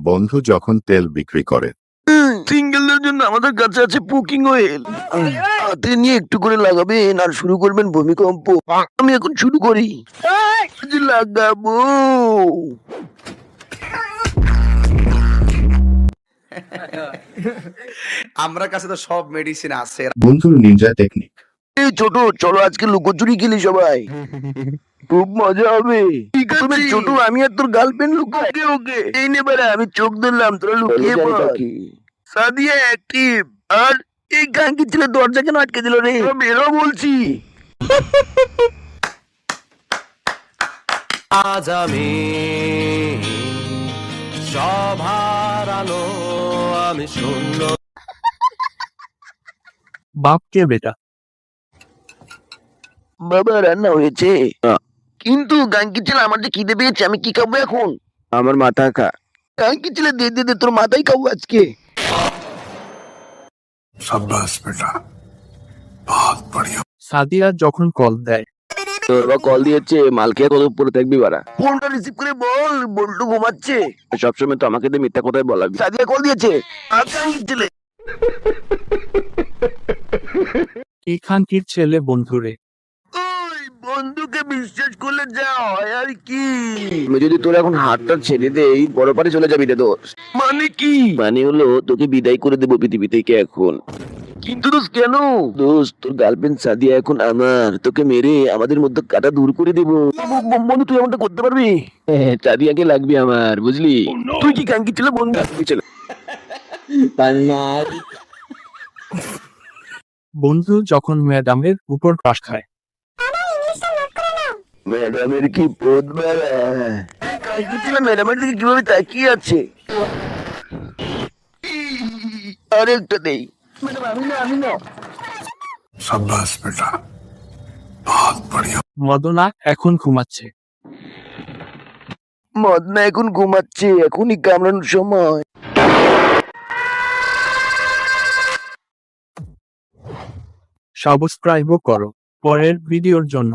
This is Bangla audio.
বন্ধু যখন তেল বিক্রি করে। সিঙ্গেলদের জন্য আমাদের কাছে আছে কুকিং অয়েল। হাতে নিয়ে একটু করে লাগাবেন আর শুরু করবেন ভূমিকম্প। আমি এখন শুরু করি। আজ লাগাবো। আমরা কাছে তো সব মেডিসিন আছে। বন্ধুর নিনজা টেকনিক। এই ছোট, চলো আজকে লুকোচুরি খেলি সবাই। খুব মজা হবে। ঠিক আছে ছোট, আমি আর তোর গার্লফ্রেন্ড লুকাই। ওকে এই নে বাড়া, আমি চোখ ধরলাম, তোরা লুকিয়ে পড়। সাদিয়া অ্যাক্টিভ। আর এই গাঙ্গি ছেলে দরজা কেন আটকে দিল রে? বেরো বলছি। আজ আমি সব হারানো, আমি শূন্য। বাপ কে বেটা? বাবা রান্না হয়েছে, কিন্তু গাঙ্গি ছেলে আমার যে খিদে পেয়েছে, আমি কি খাবো এখন? আমার মাথা খা। গাঙ্গি ছেলে দে দে দে, তোর মাথাই খাবো আজকে। সাদিয়া যখন কল দেয়, তোর বা কল দিয়েছে, মাল খেয়ে কত উপরে থাকবি বাড়া। ফোনটা রিসিভ করে বল বল্টু ঘুমাচ্ছে। সবসময় তো আমাকে দিয়ে মিথ্যা কথাই বলাবি। সাদিয়া কল দিয়েছে। গাঙ্গি ছেলে। এখানটির ছেলে বন্ধুরে। ওই বন্ধুকে বিশ্বাস করলে যা হয় আর কি। আমি যদি তোর এখন হাতটা ছেড়ে দেই, বড় পারে চলে যাবি রে দোস্ত। মানে কি? মানে হলো তোকে বিদায় করে দেবো পৃথিবী থেকে এখন। কিন্তু দোস্ত কেন? দোস্ত তোর গার্লফ্রেন্ড সাদিয়া এখন আমার, তোকে মেরে আমাদের মধ্যে কাটা দূর করে দেবো। বন্ধু তুই এমনটা করতে পারবি? হ্যাঁ, সাদিয়াকে লাগবে আমার, বুঝলি? তুই কি কাঙ্কি ছিল বন্ধু? ছিল বন্ধু যখন ম্যাডামের উপর ক্রাশ খায়, ম্যাডামের কি পদ বাড়া। কাঙ্কি ছিল ম্যাডামের দিকে কিভাবে তাকিয়ে আছে। আরেকটা দেই। ম্যাডাম আমি না। মদনা এখন ঘুমাচ্ছে। মদনা এখন ঘুমাচ্ছে, এখনই কামড়ানোর সময়। সাবস্ক্রাইবও করো পরের ভিডিওর জন্য।